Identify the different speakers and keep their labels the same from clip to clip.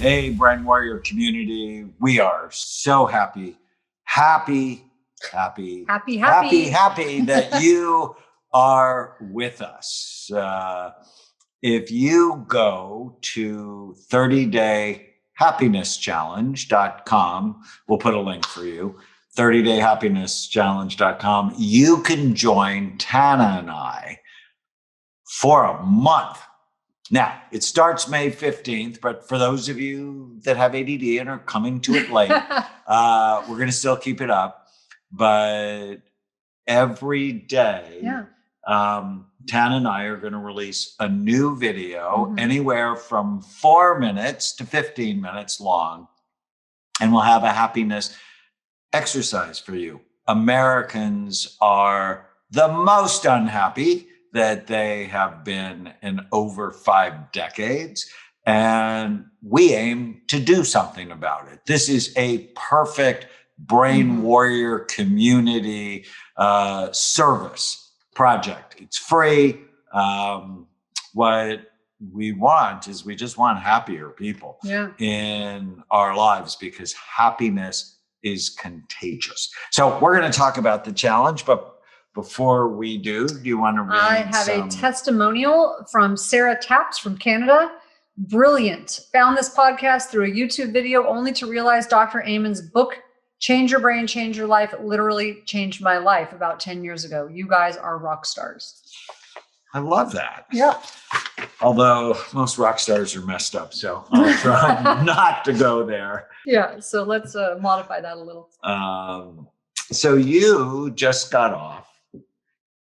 Speaker 1: Hey, Brain Warrior community. We are so happy that you are with us. If you go to 30dayhappinesschallenge.com, we'll put a link for you, 30dayhappinesschallenge.com, you can join Tana and I for a month. Now, it starts May 15th, but for those of you that have ADD and are coming to it late, we're going to still keep it up. But every day, Tana and I are going to release a new video, anywhere from 4 minutes to 15 minutes long. And we'll have a happiness exercise for you. Americans are the most unhappy that they have been in over 5 decades. And we aim to do something about it. This is a perfect Brain Warrior community service project. It's free. What we want is we just want happier people in our lives, because happiness is contagious. So we're going to talk about the challenge, but before we do you want to read?
Speaker 2: I have a testimonial from Sarah Taps from Canada. Brilliant. Found this podcast through a YouTube video only to realize Dr. Amen's book, Change Your Brain, Change Your Life, literally changed my life about 10 years ago. You guys are rock stars.
Speaker 1: I love that.
Speaker 2: Yeah.
Speaker 1: Although most rock stars are messed up, so I'll try not to go there.
Speaker 2: Yeah. So let's modify that a little.
Speaker 1: So you just got off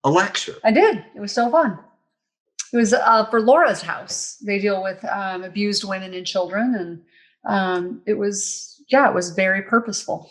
Speaker 1: a lecture.
Speaker 2: I did. It was so fun. It was for Laura's house. They deal with abused women and children. And it was very purposeful.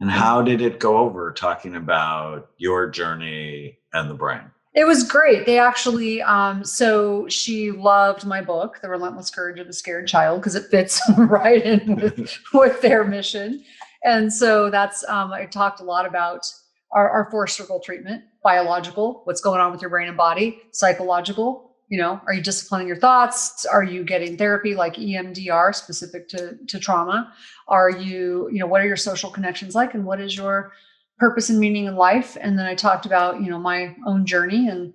Speaker 1: And how did it go over, talking about your journey and the brain?
Speaker 2: It was great. They actually, so she loved my book, The Relentless Courage of the Scared Child, because it fits right in with their mission. And so that's, I talked a lot about our 4-circle treatment: biological, what's going on with your brain and body; psychological, are you disciplining your thoughts? Are you getting therapy like EMDR specific to trauma? Are you, what are your social connections like? And what is your purpose and meaning in life? And then I talked about, my own journey, and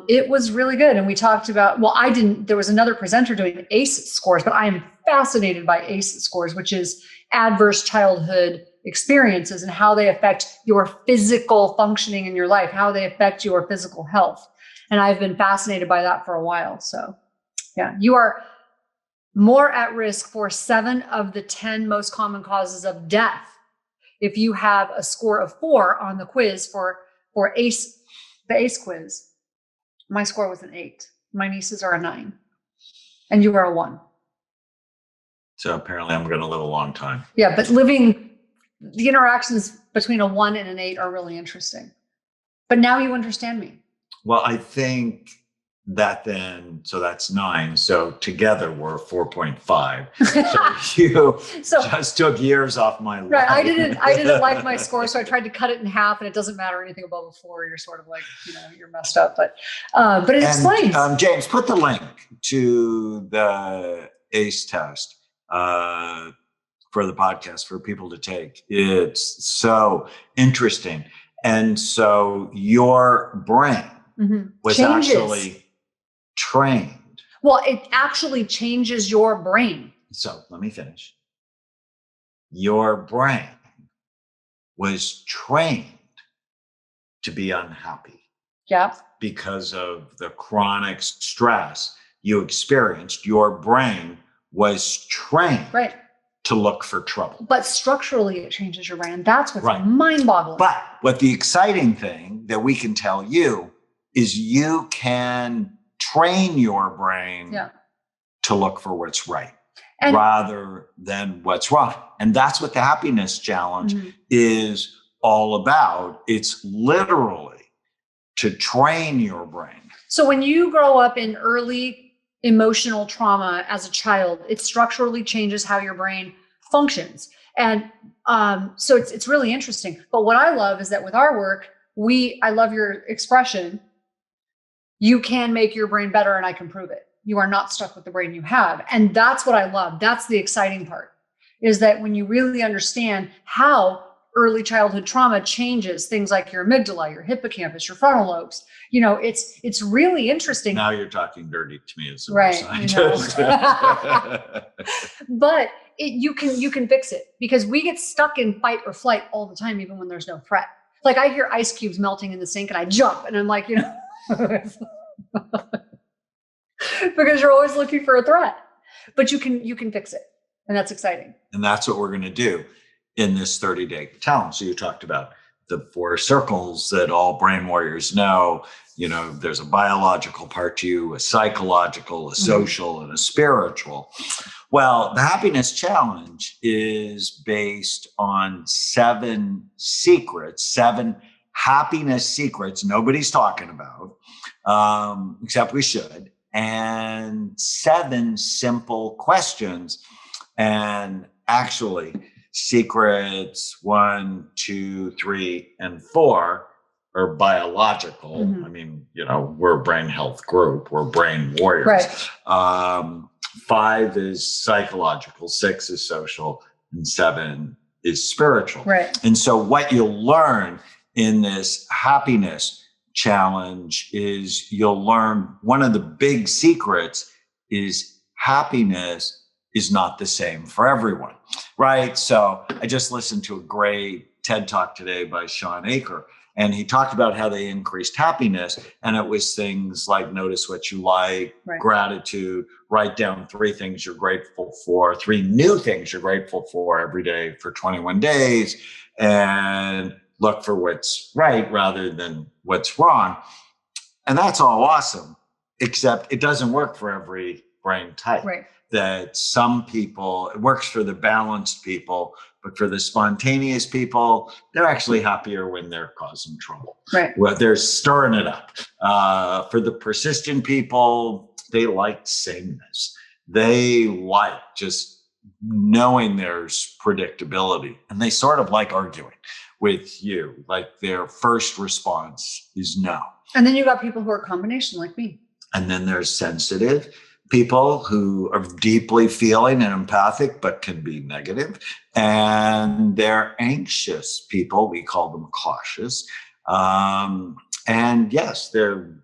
Speaker 2: it was really good. And we talked about, there was another presenter doing ACE scores, but I am fascinated by ACE scores, which is adverse childhood experiences and how they affect your physical functioning in your life, how they affect your physical health. And I've been fascinated by that for a while. So yeah, you are more at risk for 7 of the 10 most common causes of death if you have a score of 4 on the quiz for ACE, the ACE quiz. My score was an 8. My nieces are a 9, and you are a 1.
Speaker 1: So apparently I'm going to live a long time.
Speaker 2: Yeah, but the interactions between a 1 and an 8 are really interesting. But now you understand me.
Speaker 1: Well, I think that then, so that's 9. So together we're 4.5. So you just took years off my life.
Speaker 2: Right. I didn't like my score, so I tried to cut it in half, and it doesn't matter anything above a 4. You're sort of like, you're messed up. But it explains.
Speaker 1: James, put the link to the ACE test for the podcast for people to take. It's so interesting. And so your brain was actually trained.
Speaker 2: Well, it actually changes your brain.
Speaker 1: So let me finish. Your brain was trained to be unhappy.
Speaker 2: Yeah.
Speaker 1: Because of the chronic stress you experienced, your brain was trained to look for trouble.
Speaker 2: But structurally, it changes your brain. And that's what's mind-boggling.
Speaker 1: But what the exciting thing that we can tell you is you can train your brain to look for what's right rather than what's wrong. And that's what the happiness challenge is all about. It's literally to train your brain.
Speaker 2: So when you grow up in early emotional trauma as a child, it structurally changes how your brain functions. And so it's really interesting. But what I love is that with our work, I love your expression, you can make your brain better and I can prove it. you are not stuck with the brain you have. And that's what I love. That's the exciting part, is that when you really understand how early childhood trauma changes things like your amygdala, your hippocampus, your frontal lobes, it's really interesting.
Speaker 1: Now you're talking dirty to me as a
Speaker 2: right,
Speaker 1: scientist.
Speaker 2: But you can fix it, because we get stuck in fight or flight all the time, even when there's no threat. Like I hear ice cubes melting in the sink and I jump and I'm like, because you're always looking for a threat, but you can fix it. And that's exciting.
Speaker 1: And that's what we're going to do in this 30-day challenge. So you talked about the 4 circles that all brain warriors know. There's a biological part to you, a psychological, a social, and a spiritual. Well, the happiness challenge is based on 7 secrets, 7 happiness secrets nobody's talking about, except we should, and 7 simple questions. And actually, secrets 1, 2, 3, and 4 are biological. I mean, we're a brain health group. We're brain warriors.
Speaker 2: Right.
Speaker 1: 5 is psychological, 6 is social, and 7 is spiritual.
Speaker 2: Right.
Speaker 1: And so what you'll learn in this happiness challenge is you'll learn one of the big secrets is happiness is not the same for everyone, right? So I just listened to a great TED Talk today by Sean Aker, and he talked about how they increased happiness. And it was things like notice what you like,
Speaker 2: right,
Speaker 1: gratitude, write down 3 things you're grateful for, 3 new things you're grateful for every day for 21 days, and look for what's right rather than what's wrong. And that's all awesome, except it doesn't work for every brain type.
Speaker 2: Right.
Speaker 1: That some people, it works for the balanced people, but for the spontaneous people, they're actually happier when they're causing trouble.
Speaker 2: Right.
Speaker 1: Well, they're stirring it up. For the persistent people, they like sameness. They like just knowing there's predictability, and they sort of like arguing with you. Like their first response is no.
Speaker 2: And then you got people who are a combination like me.
Speaker 1: And then there's sensitive people who are deeply feeling and empathic, but can be negative. And they're anxious people. We call them cautious. And yes, there are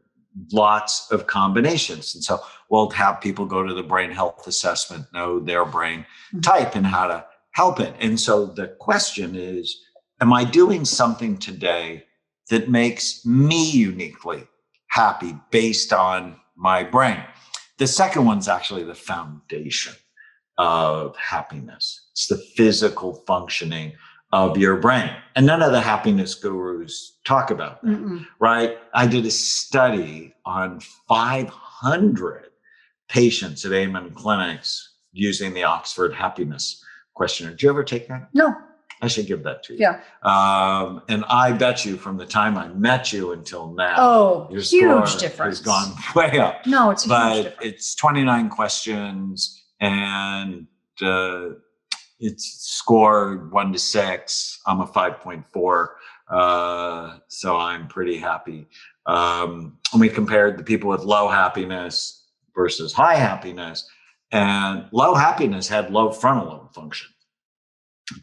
Speaker 1: lots of combinations. And so we'll have people go to the brain health assessment, know their brain type and how to help it. And so the question is, am I doing something today that makes me uniquely happy based on my brain? The second one's actually the foundation of happiness. It's the physical functioning of your brain. And none of the happiness gurus talk about that, right? I did a study on 500 patients at Amen clinics using the Oxford Happiness Questionnaire. Did you ever take that?
Speaker 2: No.
Speaker 1: I should give that to you.
Speaker 2: Yeah.
Speaker 1: And I bet you from the time I met you until now, your
Speaker 2: huge difference.
Speaker 1: has gone way up.
Speaker 2: No, it's a huge difference.
Speaker 1: It's 29 questions, and it's scored 1 to 6. I'm a 5.4, so I'm pretty happy. And we compared the people with low happiness versus high happiness, and low happiness had low frontal lobe function.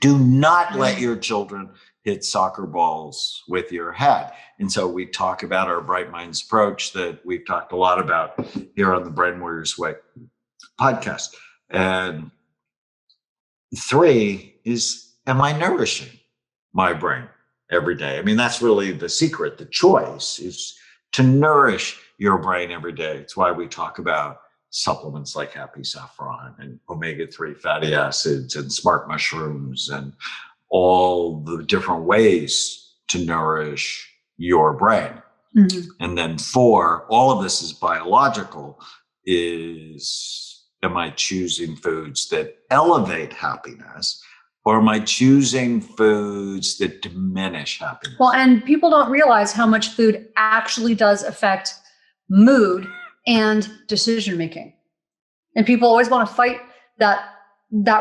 Speaker 1: Do not let your children hit soccer balls with your head. And so we talk about our Bright Minds approach that we've talked a lot about here on the Brain Warriors Way podcast. And 3 is, am I nourishing my brain every day? I mean, that's really the secret. The choice is to nourish your brain every day. It's why we talk about supplements like Happy Saffron and omega-3 fatty acids and smart mushrooms and all the different ways to nourish your brain. And then 4, all of this is biological, is, am I choosing foods that elevate happiness, or am I choosing foods that diminish happiness?
Speaker 2: Well, and people don't realize how much food actually does affect mood and decision-making. And people always want to fight that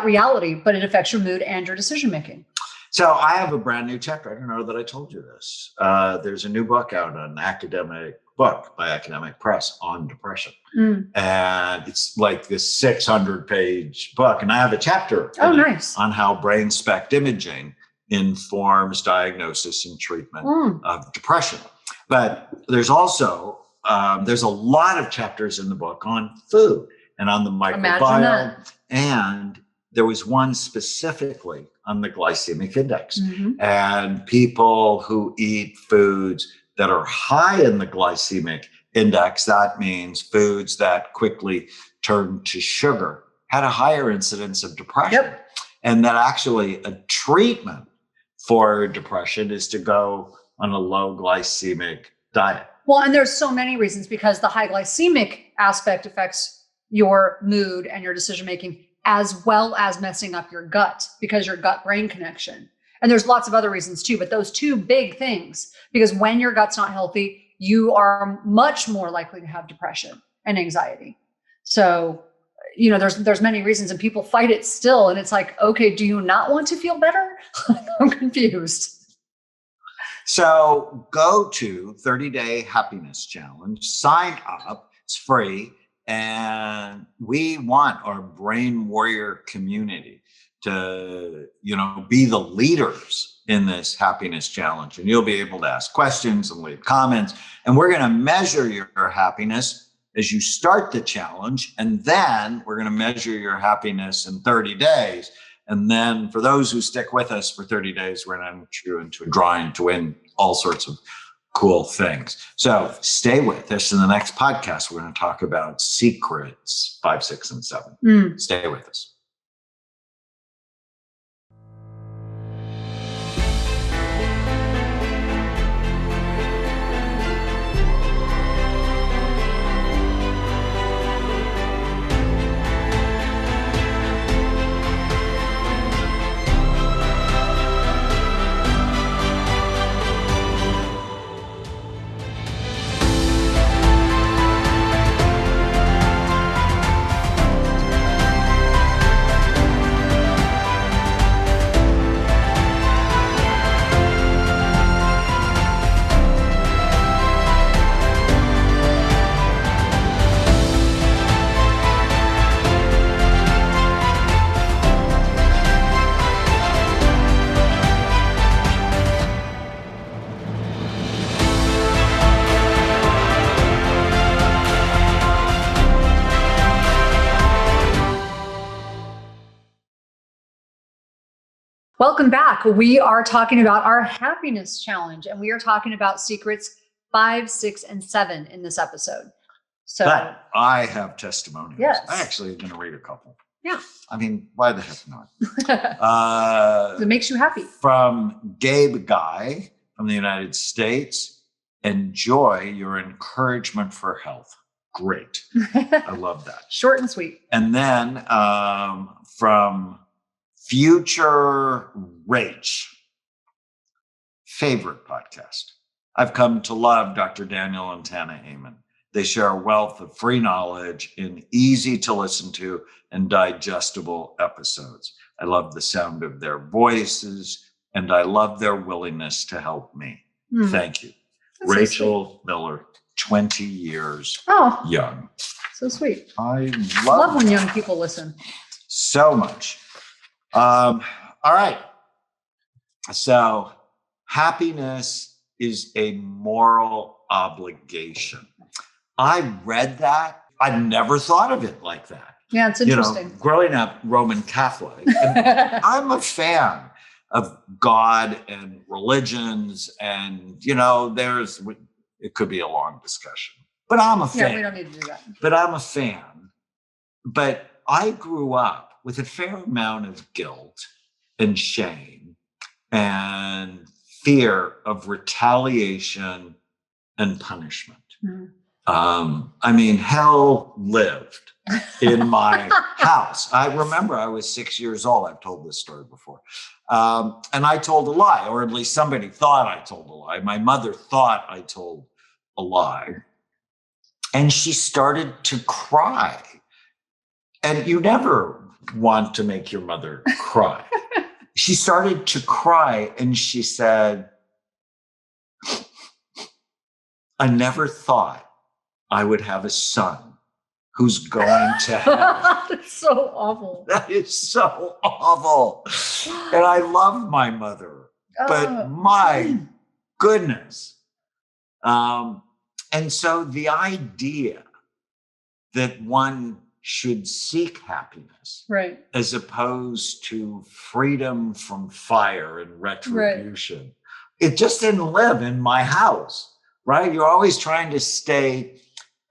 Speaker 2: reality, but it affects your mood and your decision-making.
Speaker 1: So I have a brand new chapter. I don't know that I told you this. There's a new book out on academic book by Academic Press on depression.
Speaker 2: Mm.
Speaker 1: And it's like this 600-page book. And I have a chapter on how brain SPECT imaging informs diagnosis and treatment of depression. But there's also, there's a lot of chapters in the book on food and on the microbiome. And there was one specifically on the glycemic index. And people who eat foods that are high in the glycemic index, that means foods that quickly turn to sugar, had a higher incidence of depression. And that actually a treatment for depression is to go on a low glycemic diet.
Speaker 2: Well, and there's so many reasons, because the high glycemic aspect affects your mood and your decision-making, as well as messing up your gut, because your gut-brain connection. And there's lots of other reasons too, but those two big things, because when your gut's not healthy, you are much more likely to have depression and anxiety. So, you know, there's many reasons, and people fight it still. And it's like, okay, do you not want to feel better? I'm confused.
Speaker 1: So go to 30-Day Happiness Challenge, sign up, it's free. And we want our Brain Warrior community to, you know, be the leaders in this happiness challenge. And you'll be able to ask questions and leave comments. And we're going to measure your happiness as you start the challenge. And then we're going to measure your happiness in 30 days. And then for those who stick with us for 30 days, we're going to enter you into a drawing to win all sorts of cool things. So stay with us. In the next podcast, we're going to talk about secrets 5, 6, and 7. Stay with us.
Speaker 2: Welcome back. We are talking about our happiness challenge, and we are talking about secrets 5, 6, and 7 in this episode. So,
Speaker 1: but I have testimonials.
Speaker 2: Yes.
Speaker 1: I actually am going to read a couple.
Speaker 2: Yeah.
Speaker 1: I mean, why the heck not?
Speaker 2: It makes you happy.
Speaker 1: From Gabe Guy from the United States. Enjoy your encouragement for health. Great. I love that.
Speaker 2: Short and sweet.
Speaker 1: And then from Future Rach, favorite podcast. I've come to love Dr. Daniel and Tana Amen. They share a wealth of free knowledge in easy to listen to and digestible episodes. I love the sound of their voices, and I love their willingness to help me. Thank you. That's Rachel Miller, 20 years young.
Speaker 2: So sweet.
Speaker 1: I
Speaker 2: love when young people listen.
Speaker 1: So much. All right. So happiness is a moral obligation. I read that. I never thought of it like that.
Speaker 2: Yeah, it's interesting.
Speaker 1: You know, growing up Roman Catholic, I'm a fan of God and religions, and you know, it could be a long discussion, but I'm a fan.
Speaker 2: Yeah, we don't need to do that.
Speaker 1: But I'm a fan. But I grew up with a fair amount of guilt and shame and fear of retaliation and punishment. I mean, hell lived in my house. I remember I was 6 years old. I've told this story before. And I told a lie, or at least somebody thought I told a lie. My mother thought I told a lie. And she started to cry. And you never want to make your mother cry. She started to cry and she said, I never thought I would have a son who's going to hell.
Speaker 2: That's so awful.
Speaker 1: That is so awful. And I love my mother, but my goodness. And so the idea that one should seek happiness,
Speaker 2: right,
Speaker 1: as opposed to freedom from fire and retribution, it just didn't live in my house, right? You're always trying to stay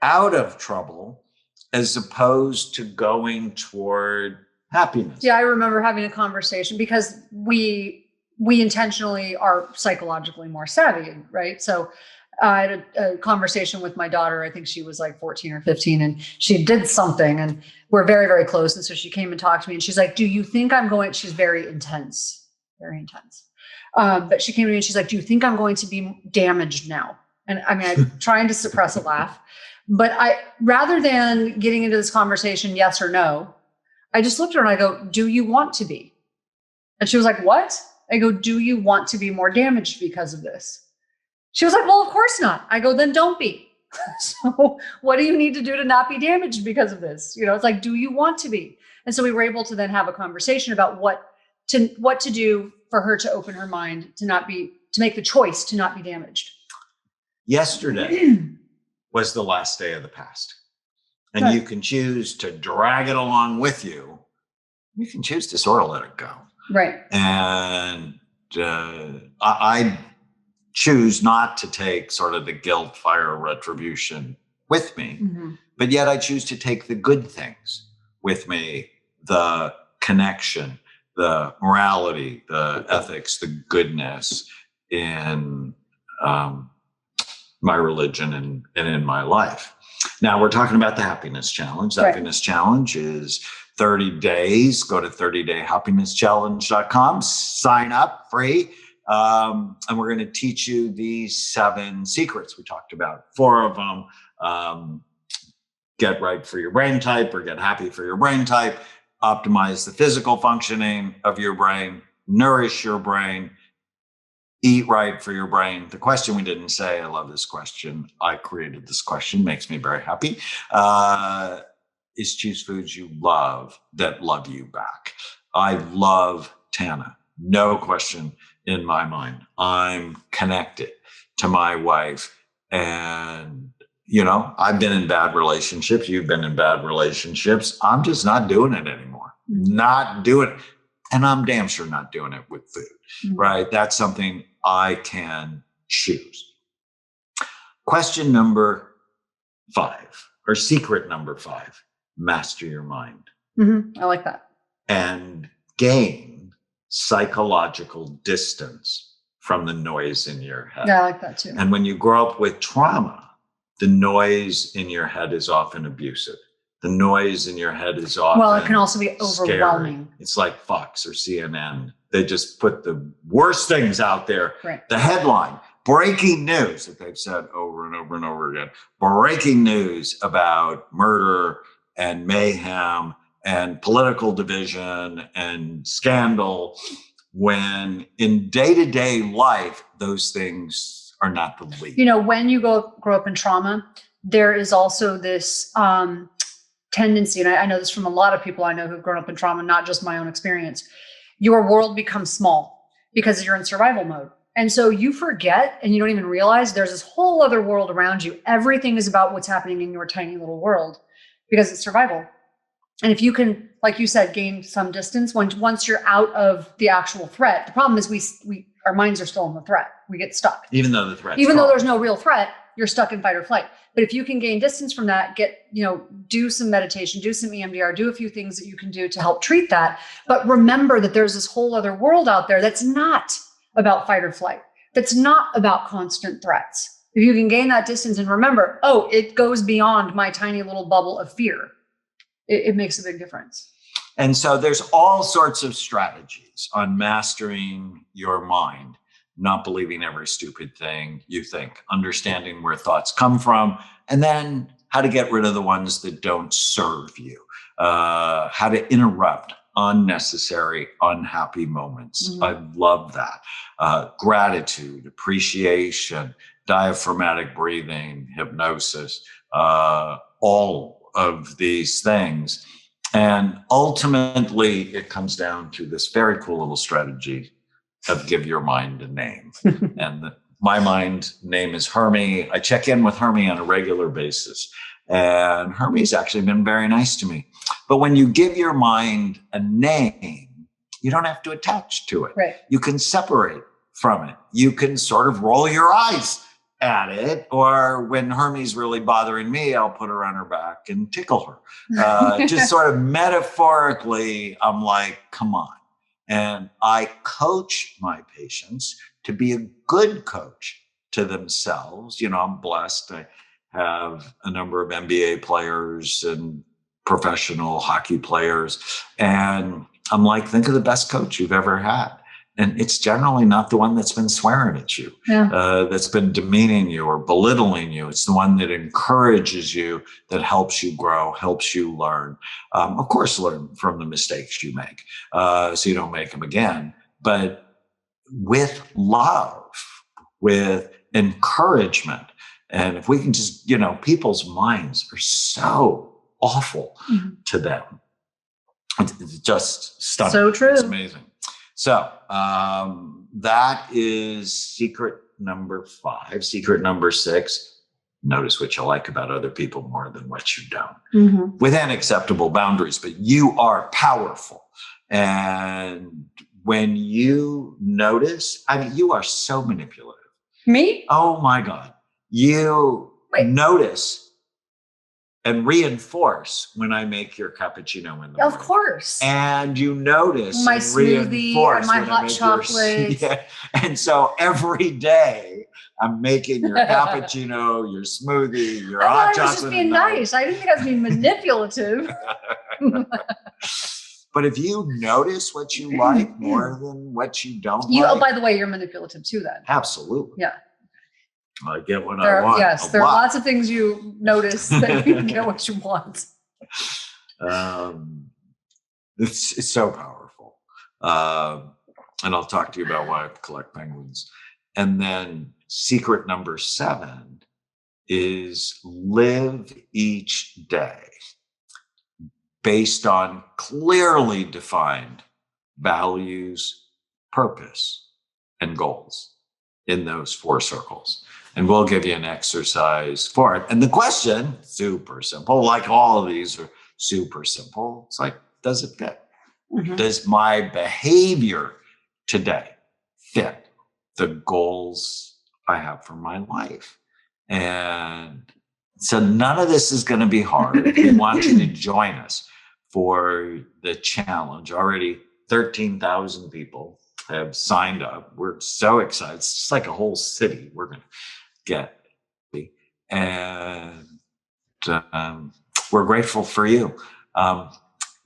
Speaker 1: out of trouble as opposed to going toward happiness.
Speaker 2: Yeah, I remember having a conversation because we intentionally are psychologically more savvy, right? So I had a conversation with my daughter. I think she was like 14 or 15, and she did something, and we're very, very close. And so she came and talked to me, and she's like, do you think I'm going, she's very intense. But she came to me and she's like, do you think I'm going to be damaged now? And I mean, I'm trying to suppress a laugh, but rather than getting into this conversation, yes or no, I just looked at her and I go, do you want to be? And she was like, what? I go, do you want to be more damaged because of this? She was like, well, of course not. I go, then don't be. So what do you need to do to not be damaged because of this? You know, it's like, do you want to be? And so we were able to then have a conversation about what to do for her to open her mind, to make the choice to not be damaged.
Speaker 1: Yesterday was the last day of the past. And you can choose to drag it along with you. You can choose to sort of let it go.
Speaker 2: Right.
Speaker 1: And I choose not to take sort of the guilt, fire, retribution with me, but yet I choose to take the good things with me, the connection, the morality, the ethics, the goodness in my religion and in my life. Now we're talking about the happiness challenge. The happiness challenge is 30 days. Go to 30dayhappinesschallenge.com, sign up free. And we're going to teach you these 7 secrets we talked about. 4 of them, get right for your brain type or get happy for your brain type, optimize the physical functioning of your brain, nourish your brain, eat right for your brain. The question we didn't say, I love this question. I created this question, makes me very happy, is choose foods you love that love you back. I love Tana, no question in my mind. I'm connected to my wife, and you know, I've been in bad relationships. You've been in bad relationships. I'm just not doing it anymore. Not doing it. And I'm damn sure not doing it with food, right? That's something I can choose. Question number 5, or secret number 5, master your mind.
Speaker 2: I like that.
Speaker 1: And gain psychological distance from the noise in your head.
Speaker 2: Yeah, I like that too.
Speaker 1: And when you grow up with trauma, the noise in your head is often abusive. The noise in your head is often
Speaker 2: well, it can also be overwhelming.
Speaker 1: Scary. It's like Fox or CNN. They just put the worst things out there.
Speaker 2: Right.
Speaker 1: The headline, breaking news, that they've said over and over and over again, breaking news about murder and mayhem and political division and scandal, when in day-to-day life, those things are not the lead.
Speaker 2: You know, when you grow up in trauma, there is also this tendency, and I know this from a lot of people I know who've grown up in trauma, not just my own experience, your world becomes small because you're in survival mode. And so you forget and you don't even realize there's this whole other world around you. Everything is about what's happening in your tiny little world because it's survival. And if you can, like you said, gain some distance once you're out of the actual threat. The problem is we our minds are still in the threat. We get stuck.
Speaker 1: Even though the threat,
Speaker 2: even though there's no real threat, you're stuck in fight or flight. But if you can gain distance from that, do some meditation, do some EMDR, do a few things that you can do to help treat that. But remember that there's this whole other world out there that's not about fight or flight. That's not about constant threats. If you can gain that distance and remember, oh, it goes beyond my tiny little bubble of fear, it makes a big difference.
Speaker 1: And so there's all sorts of strategies on mastering your mind. Not believing every stupid thing you think, understanding where thoughts come from, and then how to get rid of the ones that don't serve you, how to interrupt unnecessary, unhappy moments. I love that. Gratitude, appreciation, diaphragmatic breathing, hypnosis, all of these things. And ultimately, it comes down to this very cool little strategy of give your mind a name. And my mind name is Hermie. I check in with Hermie on a regular basis. And Hermie's actually been very nice to me. But when you give your mind a name, you don't have to attach to it.
Speaker 2: Right.
Speaker 1: You can separate from it. You can sort of roll your eyes at it. Or when Hermie's really bothering me, I'll put her on her back and tickle her. Just sort of metaphorically, I'm like, come on. And I coach my patients to be a good coach to themselves. You know, I'm blessed. I have a number of NBA players and professional hockey players. And I'm like, think of the best coach you've ever had. And it's generally not the one that's been swearing at you, that's been demeaning you or belittling you. It's the one that encourages you, that helps you grow, helps you learn. Of course, learn from the mistakes you make so you don't make them again. But with love, with encouragement. And if we can just, you know, people's minds are so awful to them. It's just stunning.
Speaker 2: So true.
Speaker 1: It's amazing. So that is secret number 5. Secret number 6, notice what you like about other people more than what you don't. Within acceptable boundaries, but you are powerful. And when you notice, I mean, you are so manipulative.
Speaker 2: Me?
Speaker 1: Oh my God. You notice and reinforce when I make your cappuccino in the morning.
Speaker 2: Of course.
Speaker 1: And you notice
Speaker 2: my
Speaker 1: and
Speaker 2: smoothie and my hot chocolate.
Speaker 1: And so every day I'm making your cappuccino, your smoothie, your hot chocolate. I was just
Speaker 2: being nice. I didn't think I was being manipulative.
Speaker 1: But if you notice what you like more than what you don't like.
Speaker 2: Oh, by the way, you're manipulative too then.
Speaker 1: Absolutely.
Speaker 2: Yeah.
Speaker 1: I get what I want.
Speaker 2: Yes, there are lots of things you notice that you get what you want.
Speaker 1: It's so powerful. And I'll talk to you about why I collect penguins. And then secret number 7 is live each day based on clearly defined values, purpose, and goals in those 4 circles. And we'll give you an exercise for it. And the question, super simple, like all of these are super simple. It's like, does it fit? Does my behavior today fit the goals I have for my life? And so none of this is going to be hard. We want you to join us for the challenge. Already 13,000 people have signed up. We're so excited. It's just like a whole city we're going to get. And we're grateful for you.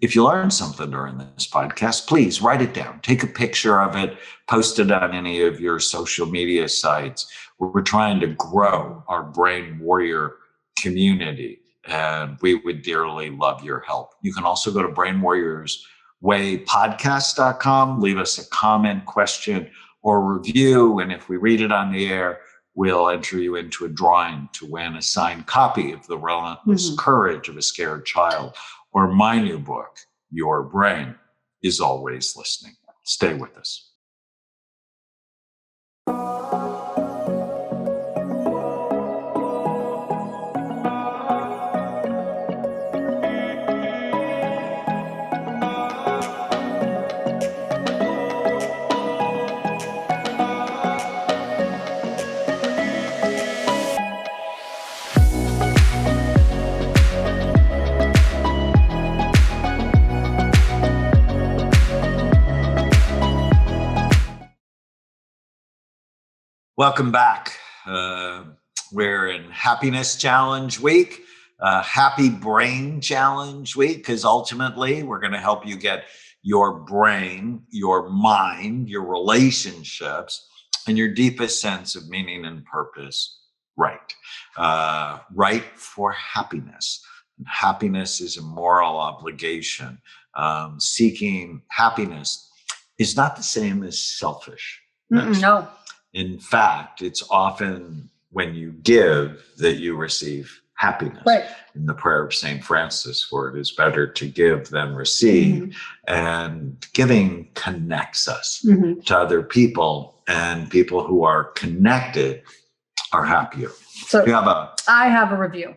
Speaker 1: If you learned something during this podcast, please write it down. Take a picture of it, post it on any of your social media sites. We're trying to grow our Brain Warrior community, and we would dearly love your help. You can also go to brainwarriorswaypodcast.com, leave us a comment, question, or review. And if we read it on the air, we'll enter you into a drawing to win a signed copy of The Relentless Courage of a Scared Child, or my new book, Your Brain is Always Listening. Stay with us. Welcome back. We're in Happiness Challenge Week, Happy Brain Challenge Week, because ultimately we're going to help you get your brain, your mind, your relationships, and your deepest sense of meaning and purpose right. Right for happiness. And happiness is a moral obligation. Seeking happiness is not the same as selfish.
Speaker 2: No.
Speaker 1: In fact, it's often when you give that you receive happiness.
Speaker 2: Right.
Speaker 1: In the prayer of St. Francis, for it is better to give than receive. And giving connects us to other people, and people who are connected are happier.
Speaker 2: So
Speaker 1: I
Speaker 2: have a review.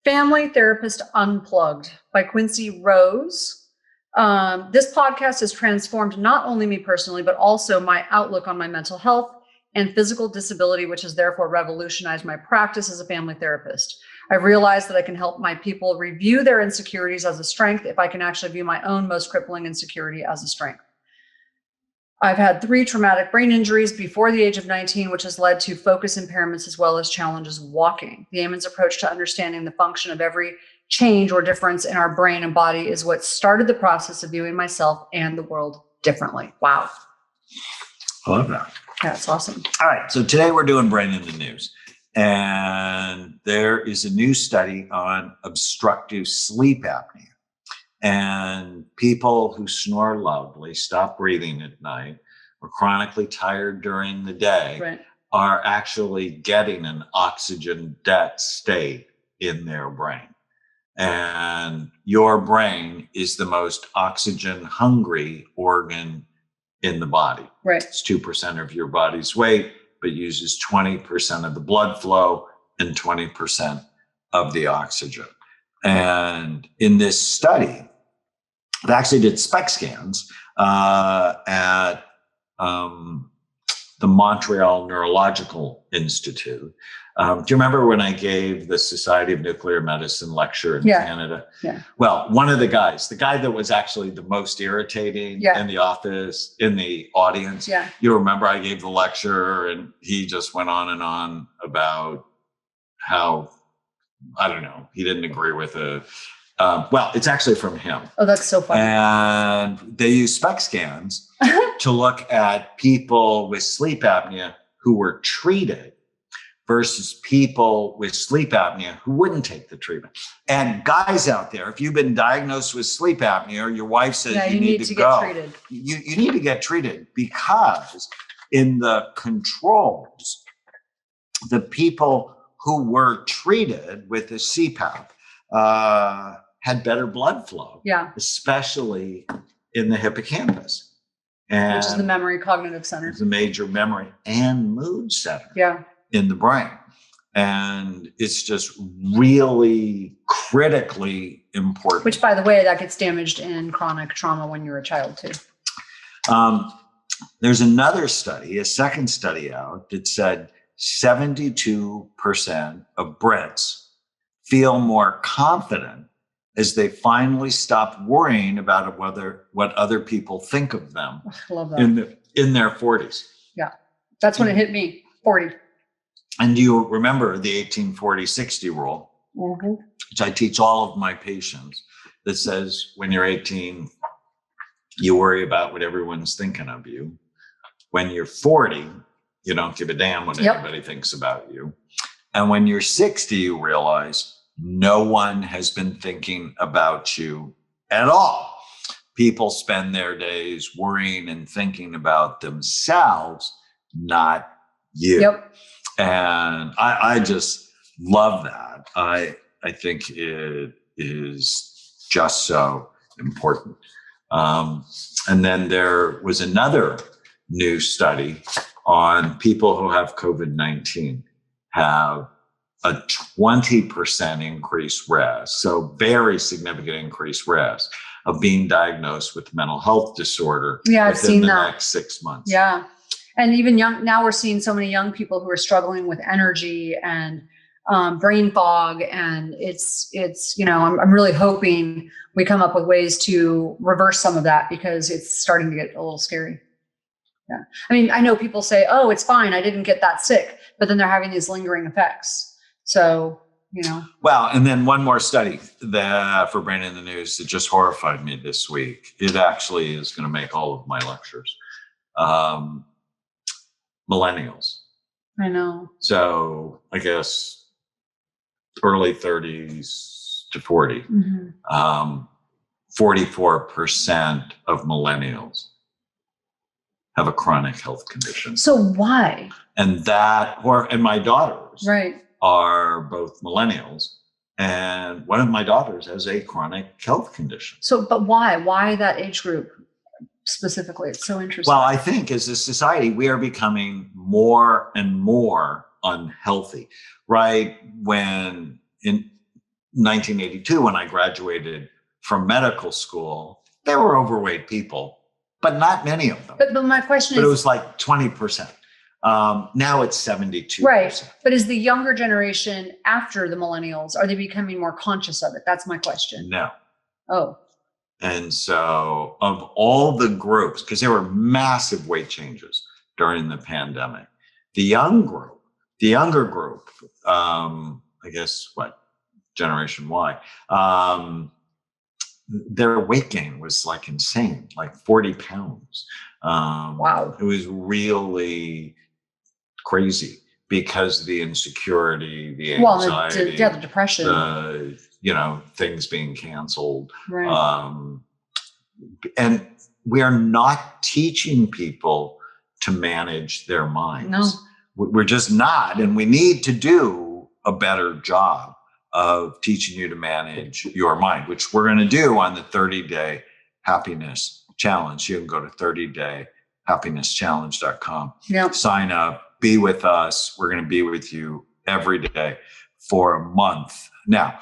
Speaker 2: Family Therapist Unplugged by Quincy Rose. This podcast has transformed not only me personally, but also my outlook on my mental health and physical disability, which has therefore revolutionized my practice as a family therapist. I've realized that I can help my people review their insecurities as a strength if I can actually view my own most crippling insecurity as a strength. I've had 3 traumatic brain injuries before the age of 19, which has led to focus impairments as well as challenges walking. The Amen's approach to understanding the function of every change or difference in our brain and body is what started the process of viewing myself and the world differently. Wow.
Speaker 1: I love that.
Speaker 2: Yeah, it's awesome.
Speaker 1: All right. So today we're doing Brain in the News. And there is a new study on obstructive sleep apnea. And people who snore loudly, stop breathing at night, or chronically tired during the day are actually getting an oxygen debt state in their brain. And your brain is the most oxygen hungry organ in the body.
Speaker 2: Right.
Speaker 1: It's 2% of your body's weight, but uses 20% of the blood flow and 20% of the oxygen. And in this study, they actually did SPECT scans at the Montreal Neurological Institute. Do you remember when I gave the Society of Nuclear Medicine lecture in Canada?
Speaker 2: Yeah.
Speaker 1: Well, one of the guy that was actually the most irritating in the office, in the audience.
Speaker 2: Yeah.
Speaker 1: You remember I gave the lecture and he just went on and on about how, I don't know, he didn't agree with it. Well, it's actually from him.
Speaker 2: Oh, that's so funny.
Speaker 1: And they use SPECT scans to look at people with sleep apnea who were treated versus people with sleep apnea who wouldn't take the treatment. And guys out there, if you've been diagnosed with sleep apnea or your wife says you need to go,
Speaker 2: get treated.
Speaker 1: You need to get treated, because in the controls, the people who were treated with the CPAP had better blood flow, especially in the hippocampus. And
Speaker 2: which is the memory cognitive center.
Speaker 1: It's the major memory and mood center in the brain. And it's just really critically important.
Speaker 2: Which, by the way, that gets damaged in chronic trauma when you're a child too.
Speaker 1: There's another study, a second study out, that said 72% of Brits feel more confident as they finally stop worrying about what other people think of them.
Speaker 2: I love that.
Speaker 1: in their 40s.
Speaker 2: Yeah, that's when it hit me, 40.
Speaker 1: And do you remember the 18-40-60 rule, which I teach all of my patients, that says when you're 18, you worry about what everyone's thinking of you. When you're 40, you don't give a damn what anybody thinks about you. And when you're 60, you realize no one has been thinking about you at all. People spend their days worrying and thinking about themselves, not you.
Speaker 2: Yep.
Speaker 1: And I just love that. I think it is just so important. And then there was another new study on people who have COVID-19 have a 20% increased risk, so very significant increased risk of being diagnosed with mental health disorder within the next 6 months.
Speaker 2: Yeah. And even now we're seeing so many young people who are struggling with energy and brain fog. And it's I'm really hoping we come up with ways to reverse some of that, because it's starting to get a little scary. Yeah. I mean, I know people say, oh, it's fine, I didn't get that sick, but then they're having these lingering effects. So,
Speaker 1: Well, and then one more study that for Brain in the News that just horrified me this week. It actually is going to make all of my lectures. Millennials.
Speaker 2: I know.
Speaker 1: So I guess early 30s to 40. 44% of millennials have a chronic health condition.
Speaker 2: So why?
Speaker 1: And my daughters
Speaker 2: Right.
Speaker 1: are both millennials. And one of my daughters has a chronic health condition.
Speaker 2: So, but why? Why that age group specifically? It's so interesting.
Speaker 1: Well, I think as a society, we are becoming more and more unhealthy, right? When in 1982, when I graduated from medical school, there were overweight people, but not many of them.
Speaker 2: But my question
Speaker 1: But
Speaker 2: is,
Speaker 1: it was like 20%. Now it's 72%.
Speaker 2: right. But is the younger generation after the millennials, are they becoming more conscious of it? That's my question.
Speaker 1: No.
Speaker 2: Oh,
Speaker 1: And so of all the groups, because there were massive weight changes during the pandemic, the younger group, I guess Generation Y, their weight gain was like insane, like 40 pounds.
Speaker 2: wow.
Speaker 1: It was really crazy because of the insecurity, the anxiety,
Speaker 2: the depression,
Speaker 1: things being canceled.
Speaker 2: right.
Speaker 1: And we are not teaching people to manage their minds.
Speaker 2: No.
Speaker 1: We're just not. And we need to do a better job of teaching you to manage your mind, which we're going to do on the 30-day happiness challenge. You can go to 30dayhappinesschallenge.com, sign up, be with us. We're going to be with you every day for a month. Now,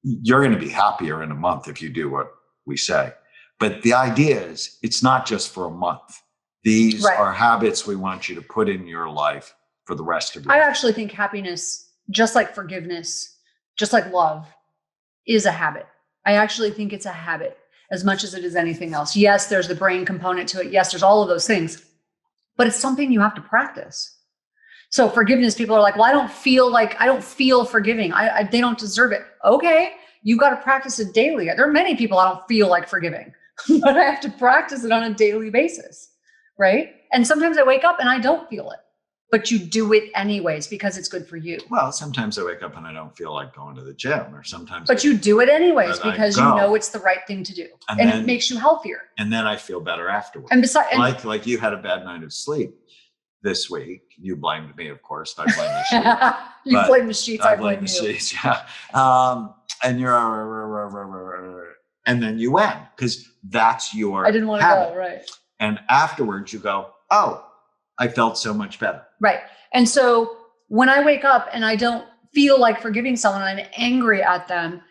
Speaker 1: you're going to be happier in a month if you do what we say. But the idea is it's not just for a month. These are habits we want you to put in your life for the rest of your life.
Speaker 2: I actually think happiness, just like forgiveness, just like love, is a habit. I actually think it's a habit as much as it is anything else. Yes, there's the brain component to it. Yes, there's all of those things, but it's something you have to practice. So forgiveness, people are like, well, I don't feel forgiving. They don't deserve it. Okay. You got to practice it daily. There are many people I don't feel like forgiving, but I have to practice it on a daily basis. Right. And sometimes I wake up and I don't feel it, but you do it anyways because it's good for you.
Speaker 1: Well, sometimes I wake up and I don't feel like going to the gym, or sometimes.
Speaker 2: But you do it anyways because you know it's the right thing to do, and it makes you healthier.
Speaker 1: And then I feel better afterwards.
Speaker 2: And besides,
Speaker 1: like you had a bad night of sleep this week. You blamed me, of course. I blame the sheets.
Speaker 2: You blame the sheets. I blame
Speaker 1: the
Speaker 2: you.
Speaker 1: Sheets, yeah. And and then you went because that's your.
Speaker 2: I didn't want to go, right?
Speaker 1: And afterwards you go, oh, I felt so much better.
Speaker 2: Right. And so when I wake up and I don't feel like forgiving someone, and I'm angry at them,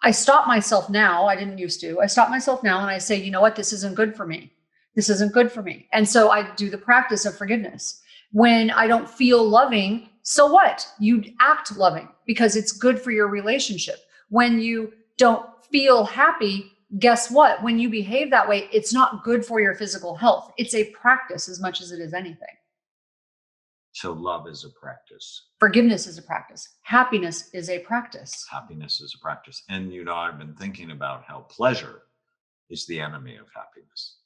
Speaker 2: I stop myself now. I didn't used to. I stop myself now and I say, you know what? This isn't good for me. This isn't good for me. And so I do the practice of forgiveness. When I don't feel loving, so what? You act loving because it's good for your relationship. When you don't feel happy, guess what? When you behave that way, it's not good for your physical health. It's a practice as much as it is anything.
Speaker 1: So love is a practice.
Speaker 2: Forgiveness is a practice. Happiness is a practice.
Speaker 1: Happiness is a practice. And, I've been thinking about how pleasure is the enemy of happiness.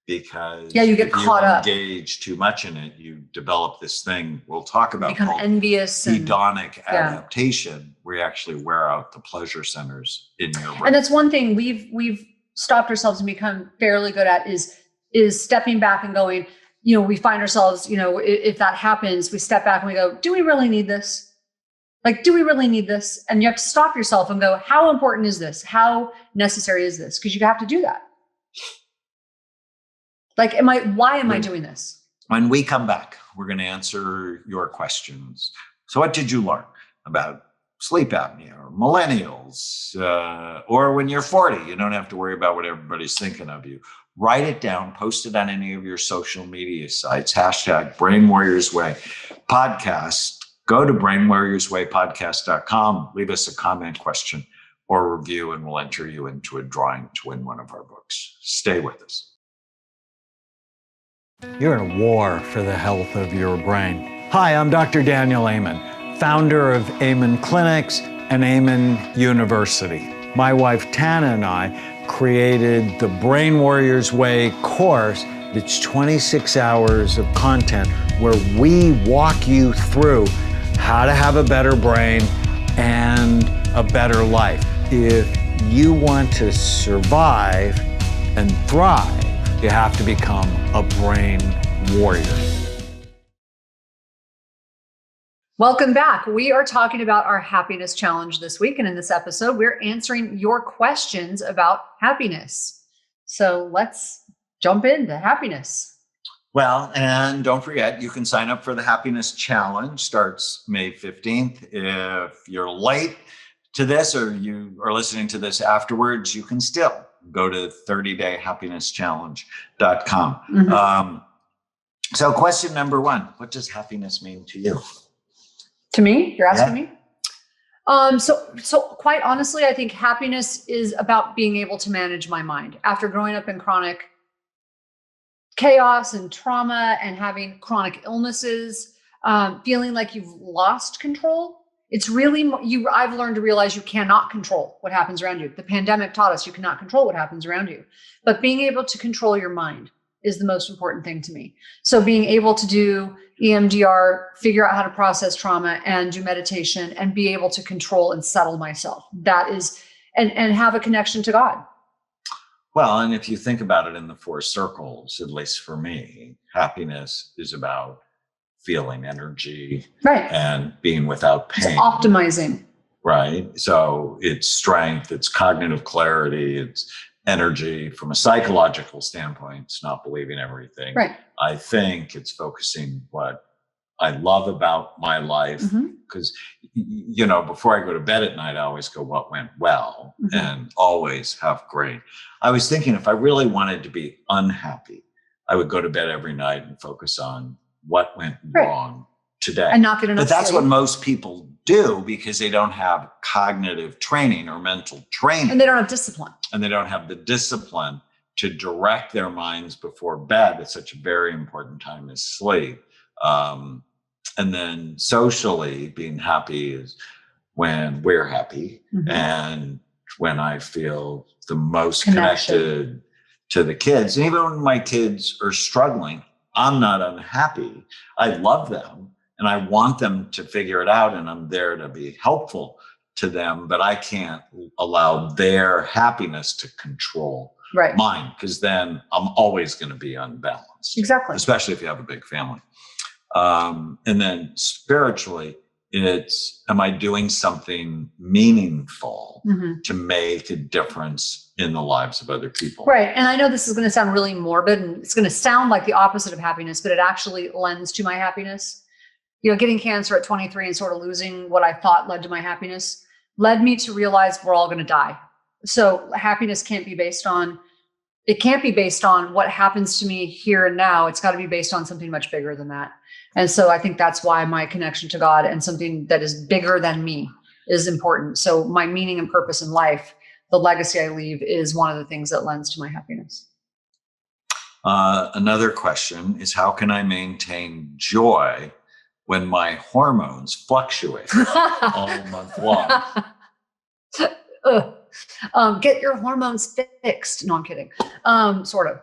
Speaker 1: Because
Speaker 2: you get caught up.
Speaker 1: Engage too much in it, you develop this thing we'll talk about,
Speaker 2: become envious,
Speaker 1: hedonic adaptation, where you actually wear out the pleasure centers in your brain.
Speaker 2: And that's one thing we've stopped ourselves and become fairly good at is stepping back and going, we find ourselves, if that happens, we step back and we go, do we really need this? Like, do we really need this? And you have to stop yourself and go, how important is this? How necessary is this? Because you have to do that. Like, why am I doing this?
Speaker 1: When we come back, we're going to answer your questions. So what did you learn about sleep apnea or millennials? Or when you're 40, you don't have to worry about what everybody's thinking of you. Write it down, post it on any of your social media sites, # Brain Warriors Way podcast. Go to brainwarriorswaypodcast.com, leave us a comment, question, or review, and we'll enter you into a drawing to win one of our books. Stay with us.
Speaker 3: You're in a war for the health of your brain. Hi, I'm Dr. Daniel Amen, founder of Amen Clinics and Amen University. My wife Tana and I created the Brain Warriors Way course. It's 26 hours of content where we walk you through how to have a better brain and a better life. If you want to survive and thrive, You have to become a brain warrior.
Speaker 2: Welcome back. We are talking about our happiness challenge this week. And in this episode, we're answering your questions about happiness. So let's jump into happiness.
Speaker 1: Well, and don't forget, you can sign up for the Happiness Challenge. Starts May 15th. If you're late to this or you are listening to this afterwards, you can still go to 30dayhappinesschallenge.com.
Speaker 2: Mm-hmm.
Speaker 1: So question number one, what does happiness mean to you?
Speaker 2: To me? You're asking me? So quite honestly, I think happiness is about being able to manage my mind. After growing up in chronic chaos and trauma and having chronic illnesses, feeling like you've lost control, it's really I've learned to realize you cannot control what happens around you. The pandemic taught us you cannot control what happens around you, but being able to control your mind is the most important thing to me. So being able to do EMDR, figure out how to process trauma and do meditation and be able to control and settle myself. That is, and have a connection to God.
Speaker 1: Well, and if you think about it in the four circles, at least for me, happiness is about feeling energy,
Speaker 2: right,
Speaker 1: and being without pain.
Speaker 2: It's optimizing.
Speaker 1: Right. So it's strength, it's cognitive clarity, it's energy from a psychological standpoint. It's not believing everything.
Speaker 2: Right.
Speaker 1: I think it's focusing what I love about my life. Because, before I go to bed at night, I always go, what went well, and always have great. I was thinking if I really wanted to be unhappy, I would go to bed every night and focus on what went wrong today.
Speaker 2: And not get enough
Speaker 1: But that's
Speaker 2: sleep.
Speaker 1: what most people do because they don't have cognitive training or mental training.
Speaker 2: And they don't have discipline.
Speaker 1: And they don't have the discipline to direct their minds before bed at such a very important time as sleep. And then socially, being happy is when we're happy and when I feel the most connected to the kids. And even when my kids are struggling, I'm not unhappy. I love them and I want them to figure it out, and I'm there to be helpful to them, but I can't allow their happiness to control mine, because then I'm always going to be unbalanced.
Speaker 2: Exactly.
Speaker 1: Especially if you have a big family. And then spiritually, it's, am I doing something meaningful to make a difference in the lives of other people?
Speaker 2: Right. And I know this is going to sound really morbid and it's going to sound like the opposite of happiness, but it actually lends to my happiness. Getting cancer at 23 and sort of losing what I thought led to my happiness led me to realize we're all going to die. So happiness can't be based on what happens to me here and now. It's got to be based on something much bigger than that. And so I think that's why my connection to God and something that is bigger than me is important. So my meaning and purpose in life, the legacy I leave, is one of the things that lends to my happiness.
Speaker 1: Another question is, how can I maintain joy when my hormones fluctuate all month long?
Speaker 2: Get your hormones fixed. No, I'm kidding. Sort of.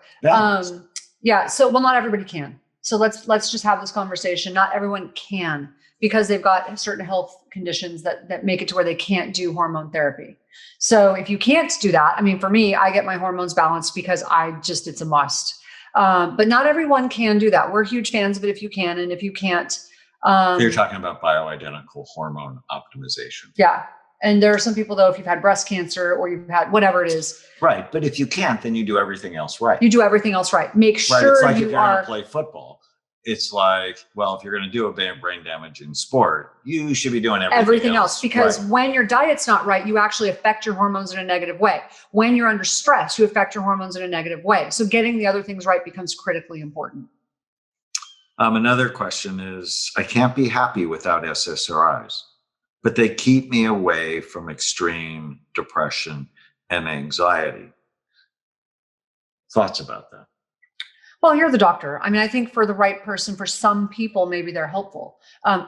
Speaker 1: Yeah.
Speaker 2: So, not everybody can. So let's just have this conversation. Not everyone can, because they've got certain health conditions that make it to where they can't do hormone therapy. So if you can't do that, for me, I get my hormones balanced because it's a must. But not everyone can do that. We're huge fans of it if you can, and if you can't.
Speaker 1: You're talking about bioidentical hormone optimization.
Speaker 2: Yeah. And there are some people, though, if you've had breast cancer or you've had whatever it is.
Speaker 1: Right. But if you can't, then you do everything else right.
Speaker 2: You do everything else right. Make sure
Speaker 1: it's like
Speaker 2: you
Speaker 1: if you're going to play football. It's like, well, if you're going to do a brain damaging sport, you should be doing everything else.
Speaker 2: Because when your diet's not right, you actually affect your hormones in a negative way. When you're under stress, you affect your hormones in a negative way. So getting the other things right becomes critically important.
Speaker 1: Another question is, I can't be happy without SSRIs, but they keep me away from extreme depression and anxiety. Thoughts about that?
Speaker 2: Well, you're the doctor. I think for the right person, for some people, maybe they're helpful.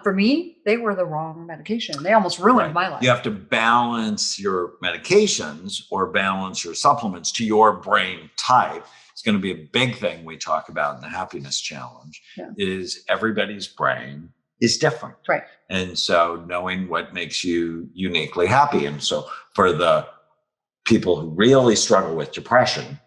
Speaker 2: For me, they were the wrong medication. They almost ruined my life.
Speaker 1: You have to balance your medications or balance your supplements to your brain type. It's going to be a big thing we talk about in the Happiness Challenge, is everybody's brain is different.
Speaker 2: Right.
Speaker 1: And so knowing what makes you uniquely happy. And so for the people who really struggle with depression,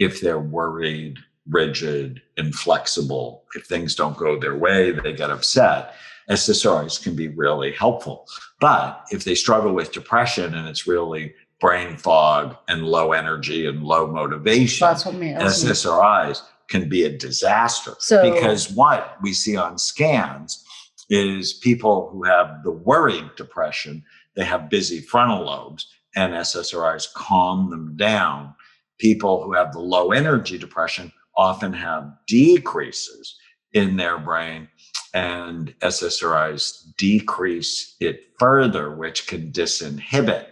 Speaker 1: if they're worried, rigid, inflexible. If things don't go their way, they get upset. SSRIs can be really helpful. But if they struggle with depression and it's really brain fog and low energy and low motivation,
Speaker 2: That's what me.
Speaker 1: SSRIs can be a disaster. Because what we see on scans is people who have the worried depression, they have busy frontal lobes, and SSRIs calm them down. People who have the low energy depression often have decreases in their brain, and SSRIs decrease it further, which can disinhibit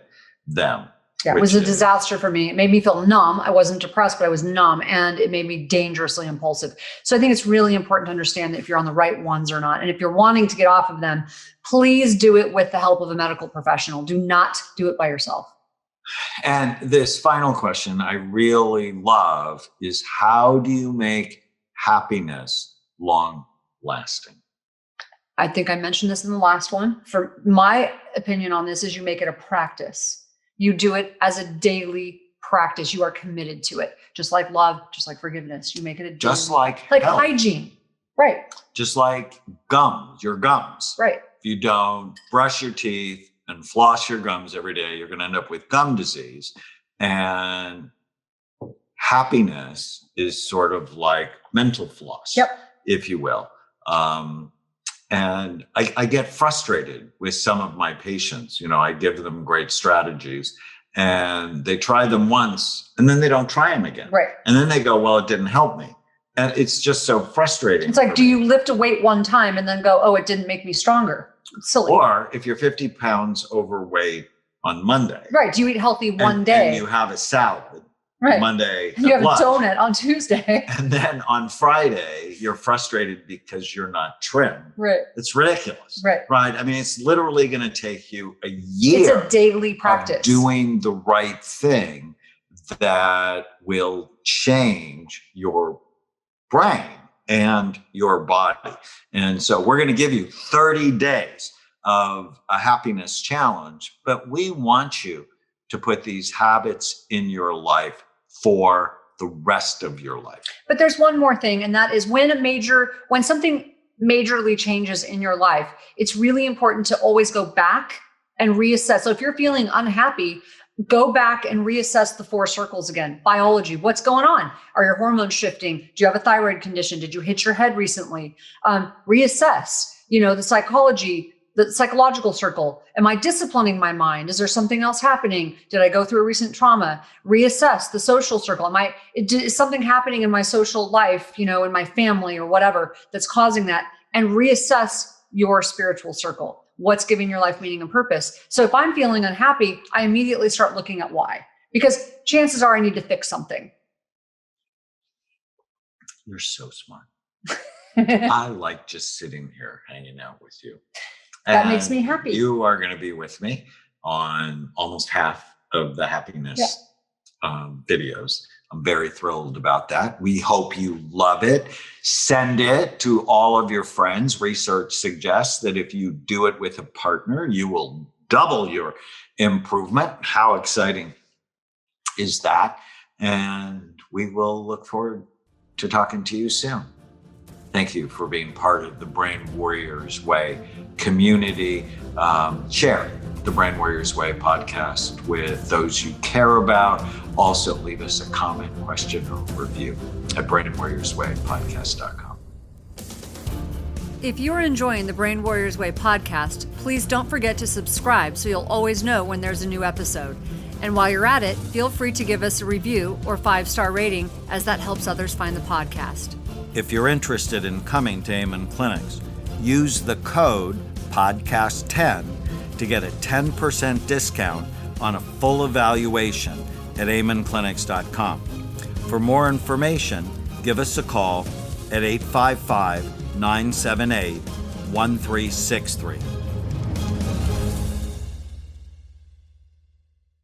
Speaker 1: them.
Speaker 2: Yeah, it was a disaster for me. It made me feel numb. I wasn't depressed, but I was numb, and it made me dangerously impulsive. So I think it's really important to understand that if you're on the right ones or not. And if you're wanting to get off of them, please do it with the help of a medical professional. Do not do it by yourself.
Speaker 1: And this final question I really love is, how do you make happiness long lasting?
Speaker 2: I think I mentioned this in the last one. For my opinion on this is you make it a practice. You do it as a daily practice. You are committed to it. Just like love, just like forgiveness. You make it a daily,
Speaker 1: just like
Speaker 2: health.
Speaker 1: hygiene.
Speaker 2: Right.
Speaker 1: Just like your gums.
Speaker 2: Right.
Speaker 1: If you don't brush your teeth and floss your gums every day, you're going to end up with gum disease. And happiness is sort of like mental floss, if you will. And I get frustrated with some of my patients. I give them great strategies and they try them once and then they don't try them again.
Speaker 2: Right.
Speaker 1: And then they go, well, it didn't help me. And it's just so frustrating.
Speaker 2: It's like, do you lift a weight one time and then go, oh, it didn't make me stronger? It's silly.
Speaker 1: Or if you're 50 pounds overweight on Monday.
Speaker 2: Right. Do you eat healthy one day?
Speaker 1: And you have a salad.
Speaker 2: Right.
Speaker 1: Monday.
Speaker 2: And you have lunch. A donut on Tuesday.
Speaker 1: And then on Friday, you're frustrated because you're not trim.
Speaker 2: Right.
Speaker 1: It's ridiculous.
Speaker 2: Right.
Speaker 1: Right. I mean, it's literally going to take you a year.
Speaker 2: It's a daily practice.
Speaker 1: Of doing the right thing that will change your brain and your body. And so we're going to give you 30 days of a happiness challenge, but we want you to put these habits in your life for the rest of your life.
Speaker 2: But there's one more thing, and that is when something majorly changes in your life, it's really important to always go back and reassess. So if you're feeling unhappy, go back and reassess the 4 circles again. Biology, what's going on? Are your hormones shifting? Do you have a thyroid condition? Did you hit your head recently? Reassess, the psychology, the psychological circle. Am I disciplining my mind? Is there something else happening? Did I go through a recent trauma? Reassess the social circle. Is something happening in my social life, in my family or whatever that's causing that? And reassess your spiritual circle. What's giving your life meaning and purpose? So if I'm feeling unhappy, I immediately start looking at why, because chances are I need to fix something.
Speaker 1: You're so smart. I like just sitting here hanging out with you.
Speaker 2: That makes me happy.
Speaker 1: You are going to be with me on almost half of the happiness videos. I'm very thrilled about that. We hope you love it. Send it to all of your friends. Research suggests that if you do it with a partner, you will double your improvement. How exciting is that? And we will look forward to talking to you soon. Thank you for being part of the Brain Warriors Way community. Share the Brain Warriors Way podcast with those you care about. Also, leave us a comment, question, or review at brainwarriorswaypodcast.com.
Speaker 2: If you're enjoying the Brain Warriors Way podcast, please don't forget to subscribe so you'll always know when there's a new episode. And while you're at it, feel free to give us a review or 5-star rating, as that helps others find the podcast.
Speaker 3: If you're interested in coming to Amen Clinics, use the code PODCAST10 to get a 10% discount on a full evaluation at amenclinics.com. For more information, give us a call at 855-978-1363.